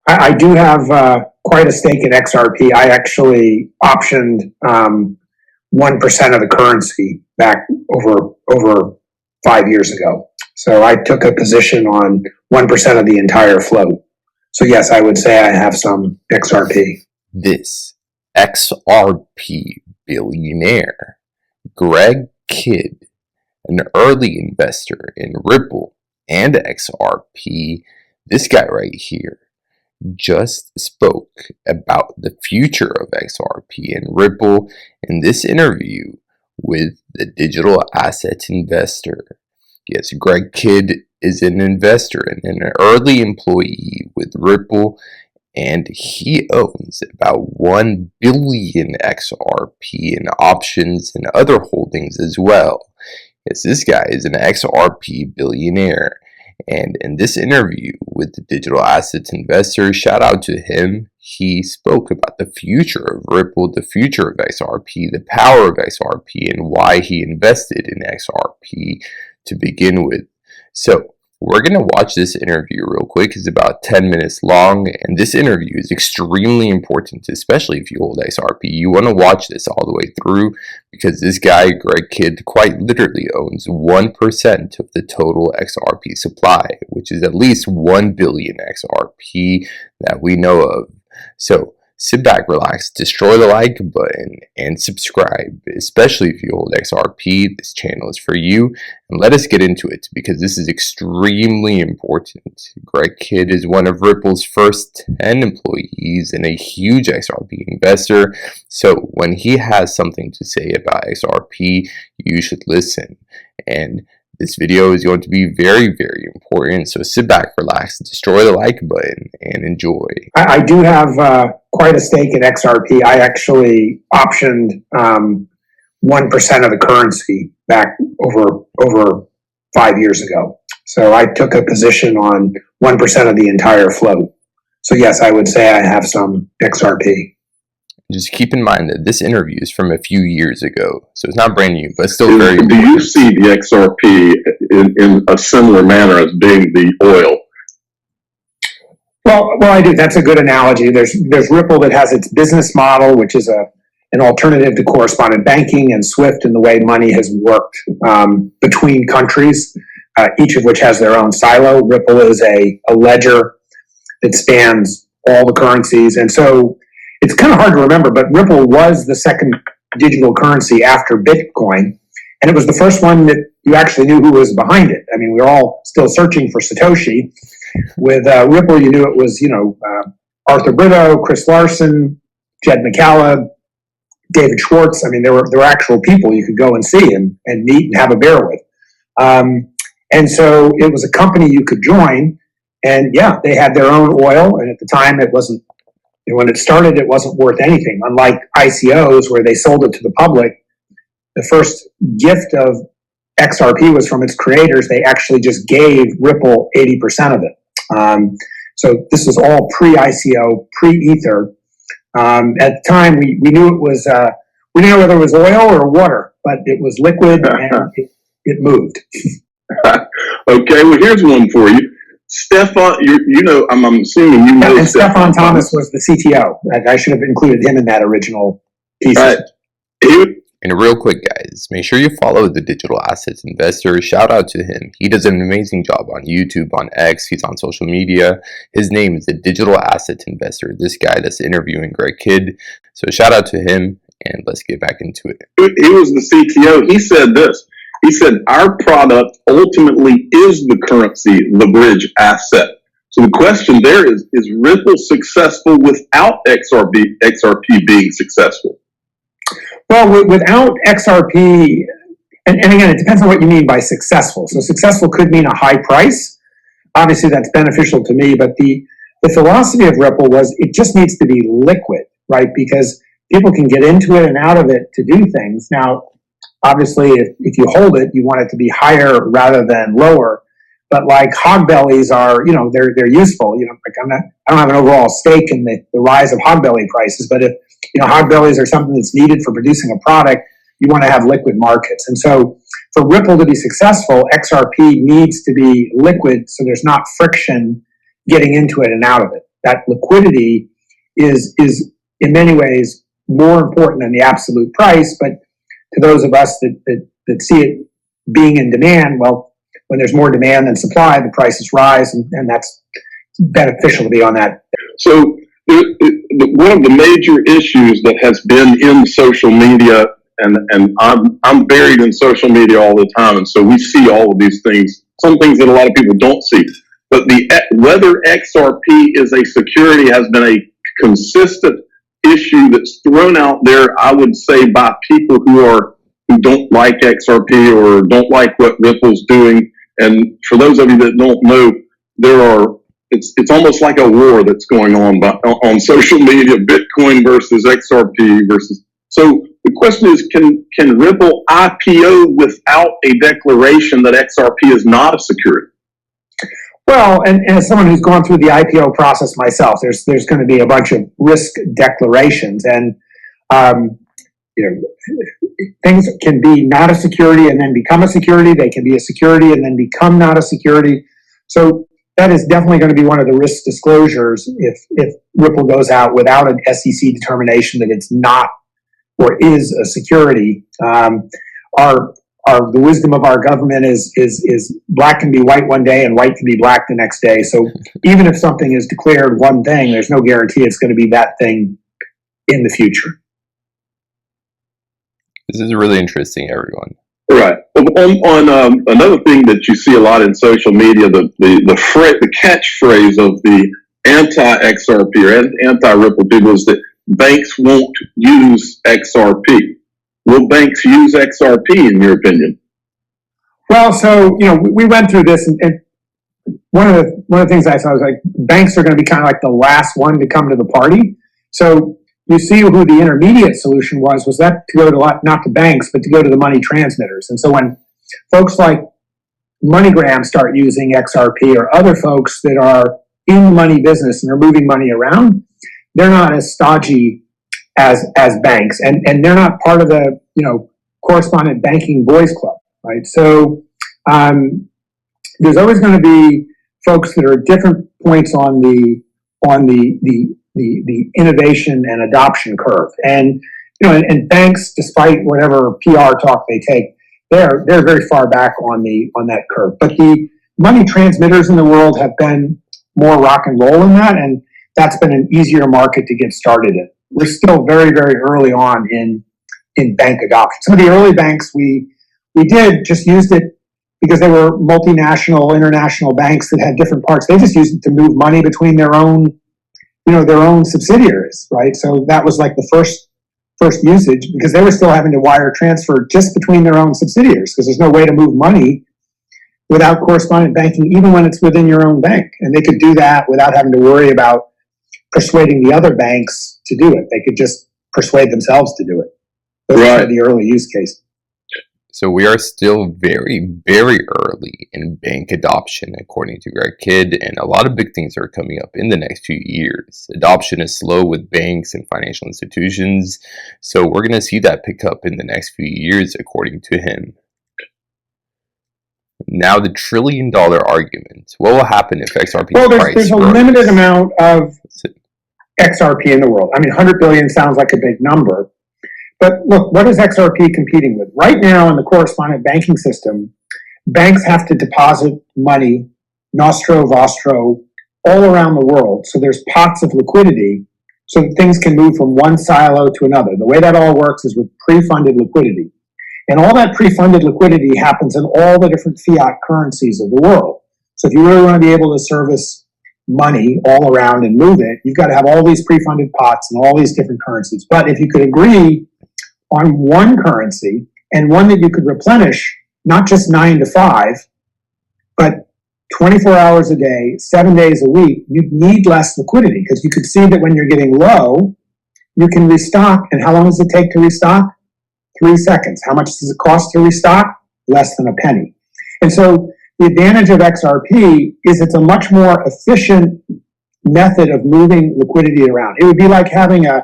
I do have quite a stake in XRP. I actually optioned 1% of the currency back over 5 years ago. So I took a position on 1% of the entire float. So yes, I would say I have some XRP. This XRP billionaire, Greg Kidd, an early investor in Ripple and XRP, this guy right here, just spoke about the future of XRP and Ripple in this interview with the digital asset investor. Yes, Greg Kidd is an investor and an early employee with Ripple, and he owns about 1 billion XRP in options and other holdings as well. Yes, this guy is an XRP billionaire. And in this interview with the digital assets investor, shout out to him, he spoke about the future of Ripple, the future of XRP, the power of XRP, and why he invested in XRP to begin with. So we're going to watch this interview real quick. It's about 10 minutes long, and this interview is extremely important, especially if you hold XRP. You want to watch this all the way through because this guy, Greg Kidd, quite literally owns 1% of the total XRP supply, which is at least 1 billion XRP that we know of. So sit back, relax, destroy the like button, and subscribe, especially if you hold XRP. This channel is for you, and let us get into it because this is extremely important. Greg Kidd is one of Ripple's first 10 employees and a huge XRP investor, so when he has something to say about XRP, you should listen. And this video is going to be very, very important, so sit back, relax, destroy the like button, and enjoy. I do have quite a stake in XRP. I actually optioned 1% of the currency back over 5 years ago. So I took a position on 1% of the entire float. So yes, I would say I have some XRP. Just keep in mind that this interview is from a few years ago, so it's not brand new, but still very important. Do you see the XRP in a similar manner as being the oil? Well, I do. That's a good analogy. There's Ripple that has its business model, which is an alternative to correspondent banking and SWIFT, and the way money has worked between countries, each of which has their own silo. Ripple is a ledger that spans all the currencies, and so it's kind of hard to remember, but Ripple was the second digital currency after Bitcoin, and it was the first one that you actually knew who was behind it. I mean, we were all still searching for Satoshi. With Ripple, you knew it was, Arthur Brito, Chris Larson, Jed McCaleb, David Schwartz. I mean, there were actual people you could go and see and meet and have a beer with. And so it was a company you could join, and yeah, they had their own oil, and at the time it wasn't, when it started, it wasn't worth anything. Unlike ICOs, where they sold it to the public, the first gift of XRP was from its creators. They actually just gave Ripple 80% of it. So this was all pre-ICO, pre-Ether. At the time, we knew it was, we didn't know whether it was oil or water, but it was liquid and it moved. Okay, well, here's one for you. Stefan, I'm assuming you know. And Stefan Thomas was the CTO. I should have included him in that original piece. And real quick, guys, make sure you follow the digital assets investor. Shout out to him. He does an amazing job on YouTube, on X. He's on social media. His name is the digital assets investor. This guy that's interviewing Greg Kidd. So shout out to him, and let's get back into it. He was the CTO. He said this. He said, our product ultimately is the currency, the bridge asset. So the question there is Ripple successful without XRP being successful? Well, without XRP, and again, it depends on what you mean by successful. So successful could mean a high price. Obviously, that's beneficial to me, but the philosophy of Ripple was it just needs to be liquid, right? Because people can get into it and out of it to do things. Now, obviously, if you hold it, you want it to be higher rather than lower. But like hog bellies are, they're useful. Like I don't have an overall stake in the rise of hog belly prices, but if hog bellies are something that's needed for producing a product, you want to have liquid markets. And so for Ripple to be successful, XRP needs to be liquid so there's not friction getting into it and out of it. that liquidity is in many ways more important than the absolute price. But to those of us that see it being in demand, well, when there's more demand than supply, the prices rise, and that's beneficial to be on that. So one of the major issues that has been in social media, and I'm buried in social media all the time, and so we see all of these things, some things that a lot of people don't see. But whether XRP is a security has been a consistent issue that's thrown out there, I would say, by people who don't like XRP or don't like what Ripple's doing. And for those of you that don't know, it's almost like a war that's going on social media, Bitcoin versus XRP versus. So the question is, can Ripple IPO without a declaration that XRP is not a security? Well, and as someone who's gone through the IPO process myself, there's going to be a bunch of risk declarations, and things can be not a security and then become a security. They can be a security and then become not a security. So that is definitely going to be one of the risk disclosures if Ripple goes out without an SEC determination that it's not or is a security. The wisdom of our government is black can be white one day and white can be black the next day. So even if something is declared one thing, there's no guarantee it's going to be that thing in the future. This is really interesting, everyone. Right. On another thing that you see a lot in social media, the catchphrase of the anti-XRP or anti-Ripple people is that banks won't use XRP. Will banks use XRP, in your opinion? Well, so we went through this, and one of the things I saw was like banks are going to be kind of like the last one to come to the party. So you see who the intermediate solution was that to go to not to banks, but to go to the money transmitters. And so when folks like MoneyGram start using XRP, or other folks that are in the money business and are moving money around, they're not as stodgy as banks, and they're not part of the correspondent banking boys club, right? So there's always going to be folks that are at different points on the innovation and adoption curve, and and banks, despite whatever PR talk they take, they're very far back on that curve. But the money transmitters in the world have been more rock and roll in that, and that's been an easier market to get started in. We're still very, very early on in bank adoption. Some of the early banks we did just used it because they were multinational, international banks that had different parts. They just used it to move money between their own subsidiaries, right? So that was like the first usage, because they were still having to wire transfer just between their own subsidiaries, because there's no way to move money without correspondent banking, even when it's within your own bank. And they could do that without having to worry about persuading the other banks to do it. They could just persuade themselves to do it. Those are the early use cases. So we are still very, very early in bank adoption, according to Greg Kidd, and a lot of big things are coming up in the next few years. Adoption is slow with banks and financial institutions, so we're going to see that pick up in the next few years, according to him. Now, the $1 trillion argument. What will happen if XRP price there's a limited amount of XRP in the world. I mean, 100 billion sounds like a big number. But look, what is XRP competing with? Right now in the correspondent banking system, banks have to deposit money, nostro, vostro, all around the world. So there's pots of liquidity so that things can move from one silo to another. The way that all works is with pre-funded liquidity. And all that pre-funded liquidity happens in all the different fiat currencies of the world. So if you really want to be able to service money all around and move it, you've got to have all these pre-funded pots and all these different currencies. But if you could agree on one currency, and one that you could replenish, not just 9 to 5, but 24 hours a day, 7 days a week, you'd need less liquidity, because you could see that when you're getting low, you can restock. And how long does it take to restock? 3 seconds. How much does it cost to restock? Less than a penny. And so the advantage of XRP is it's a much more efficient method of moving liquidity around. It would be like having an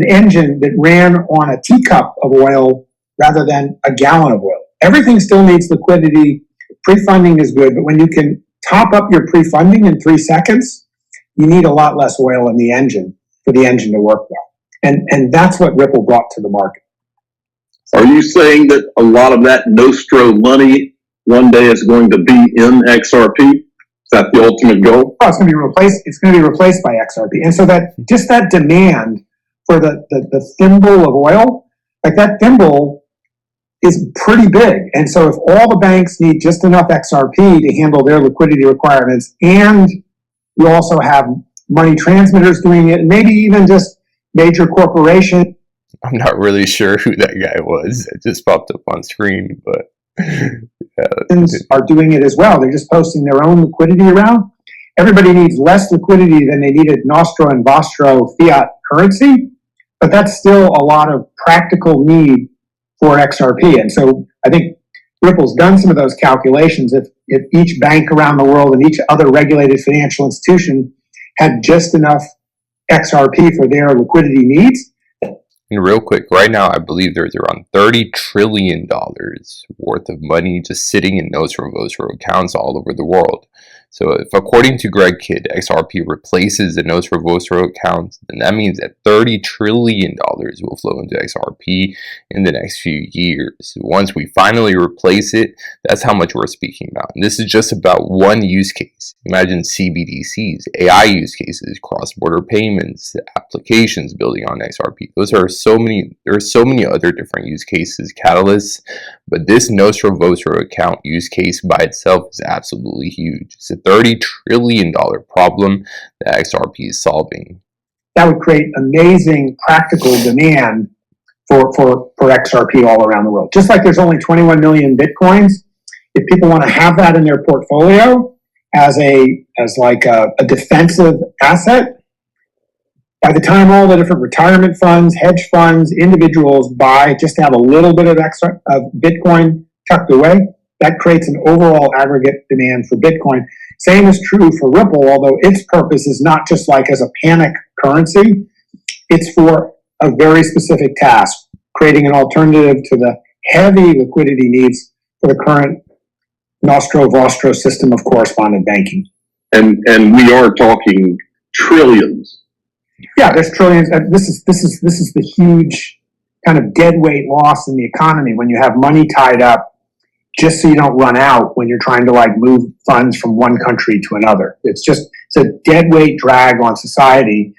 engine that ran on a teacup of oil rather than a gallon of oil. Everything still needs liquidity. Pre-funding is good, but when you can top up your pre-funding in 3 seconds, you need a lot less oil in the engine for the engine to work well. And that's what Ripple brought to the market. Are you saying that a lot of that Nostro money one day is going to be in XRP? Is that the ultimate goal? Oh, it's going to be replaced. It's going to be replaced by XRP. And so that just that demand for the thimble of oil, like that thimble is pretty big. And so if all the banks need just enough XRP to handle their liquidity requirements, and you also have money transmitters doing it, maybe even just major corporation. I'm not really sure who that guy was. It just popped up on screen, but are doing it as well. They're just posting their own liquidity around. Everybody needs less liquidity than they needed Nostro and Vostro fiat currency, but that's still a lot of practical need for XRP. And so I think Ripple's done some of those calculations. If each bank around the world and each other regulated financial institution had just enough XRP for their liquidity needs. And real quick, right now I believe there's around $30 trillion worth of money just sitting in Nostro Vostro accounts all over the world. So if, according to Greg Kidd, XRP replaces the Nostro Vostro accounts, then that means that $30 trillion will flow into XRP in the next few years. Once we finally replace it, that's how much we're speaking about. And this is just about one use case. Imagine CBDCs, AI use cases, cross-border payments, applications building on XRP. There are so many other different use cases, catalysts, but this Nostro Vostro account use case by itself is absolutely huge. It's a $30 trillion problem that XRP is solving. That would create amazing practical demand for XRP all around the world. Just like there's only 21 million Bitcoins, if people want to have that in their portfolio as like a defensive asset, by the time all the different retirement funds, hedge funds, individuals buy just to have a little bit of extra of Bitcoin tucked away, that creates an overall aggregate demand for Bitcoin. Same is true for Ripple, although its purpose is not just like as a panic currency. It's for a very specific task, creating an alternative to the heavy liquidity needs for the current Nostro Vostro system of correspondent banking. And we are talking trillions. Yeah, there's trillions. This is the huge kind of deadweight loss in the economy when you have money tied up just so you don't run out when you're trying to like move funds from one country to another. It's a deadweight drag on society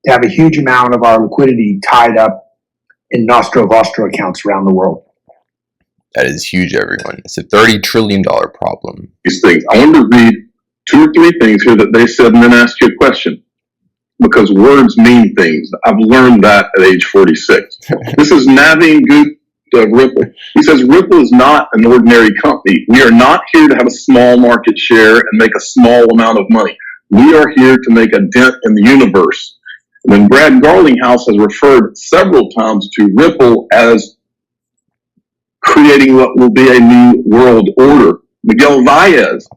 to have a huge amount of our liquidity tied up in Nostro Vostro accounts around the world. That is huge, everyone. It's a $30 trillion problem. These things. I want to read 2 or 3 things here that they said and then ask you a question. Because words mean things. I've learned that at age 46. This is Naveen Gupta of Ripple. He says, Ripple is not an ordinary company. We are not here to have a small market share and make a small amount of money. We are here to make a dent in the universe. And then Brad Garlinghouse has referred several times to Ripple as creating what will be a new world order. Miguel Valles,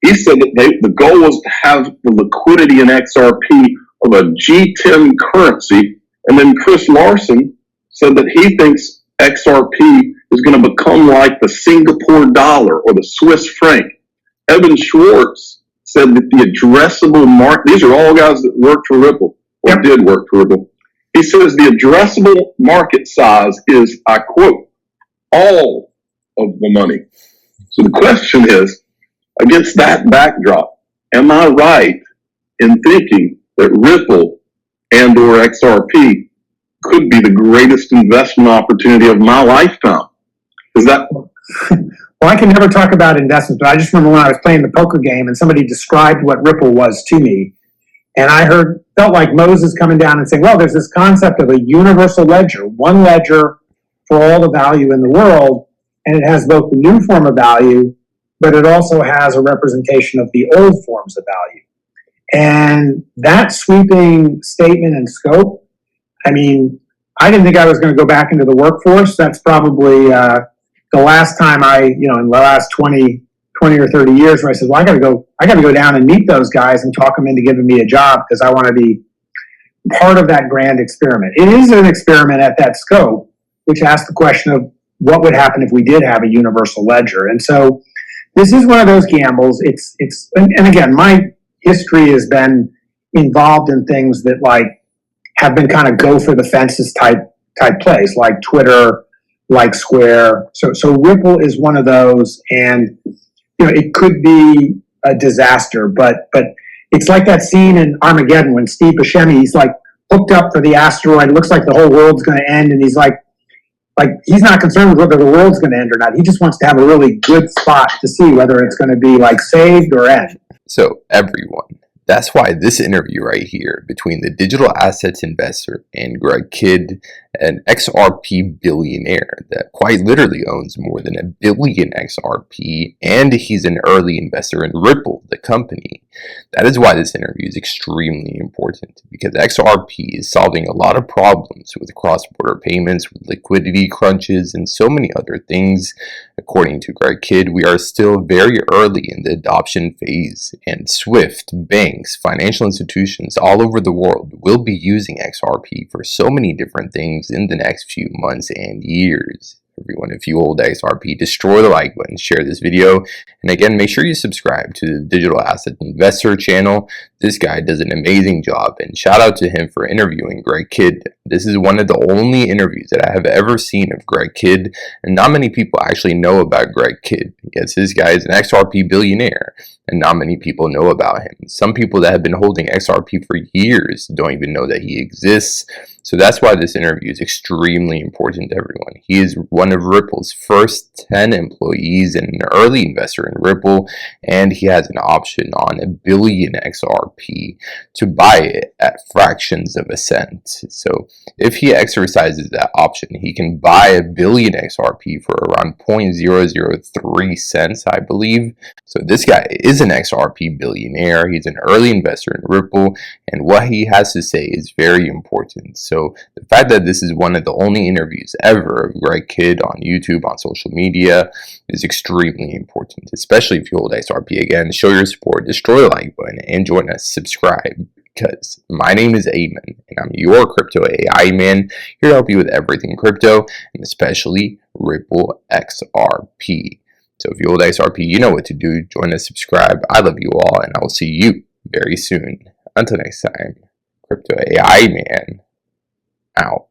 he said that the goal was to have the liquidity in XRP of a G10 currency. And then Chris Larson said that he thinks XRP is going to become like the Singapore dollar or the Swiss franc. Evan Schwartz said that the addressable market, these are all guys that worked for Ripple, or did work for Ripple. He says the addressable market size is, I quote, all of the money. So the question is, against that backdrop, am I right in thinking that Ripple and or XRP could be the greatest investment opportunity of my lifetime? Is that? Well, I can never talk about investments, but I just remember when I was playing the poker game and somebody described what Ripple was to me. And I felt like Moses coming down and saying, well, there's this concept of a universal ledger, one ledger for all the value in the world. And it has both the new form of value, but it also has a representation of the old forms of value. And that sweeping statement and scope, I mean, I didn't think I was going to go back into the workforce. That's probably the last time in the last 20 or 30 years where I said, well, I got to go down and meet those guys and talk them into giving me a job because I want to be part of that grand experiment. It is an experiment at that scope, which asks the question of what would happen if we did have a universal ledger. And so this is one of those gambles. And again, my history has been involved in things that like have been kind of go for the fences type plays, like Twitter, like Square. So Ripple is one of those, and it could be a disaster, but it's like that scene in Armageddon when Steve Buscemi, he's like hooked up for the asteroid. It looks like the whole world's going to end, and he's like he's not concerned with whether the world's going to end or not. He just wants to have a really good spot to see whether it's going to be like saved or end. So everyone, that's why this interview right here between the digital assets investor and Greg Kidd, an XRP billionaire that quite literally owns more than $1 billion XRP, and he's an early investor in Ripple, the company. That is why this interview is extremely important, because XRP is solving a lot of problems with cross-border payments, with liquidity crunches, and so many other things. According to Greg Kidd, we are still very early in the adoption phase, and SWIFT, banks, financial institutions all over the world will be using XRP for so many different things in the next few months and years. Everyone, if you hold XRP, destroy the like button, share this video, and again, make sure you subscribe to the Digital Asset Investor channel. This guy does an amazing job, and shout out to him for interviewing Greg Kidd. This is one of the only interviews that I have ever seen of Greg Kidd, and not many people actually know about Greg Kidd. Yes, this guy is an XRP billionaire, and not many people know about him. Some people that have been holding XRP for years don't even know that he exists. So that's why this interview is extremely important to everyone. He is one of Ripple's first 10 employees and an early investor in Ripple, and he has an option on $1 billion XRP to buy it at fractions of a cent. So if he exercises that option, he can buy $1 billion XRP for around 0.003 cents, I believe. So this guy is an XRP billionaire. He's an early investor in Ripple, and what he has to say is very important. So the fact that this is one of the only interviews ever of Greg Kidd on YouTube, on social media, is extremely important, especially if you hold XRP. Again, show your support, destroy the like button, and join us, subscribe, because my name is Ayman, and I'm your crypto AI man, here to help you with everything crypto, and especially Ripple XRP. So if you hold XRP, you know what to do. Join us, subscribe. I love you all, and I will see you very soon. Until next time, crypto AI man out.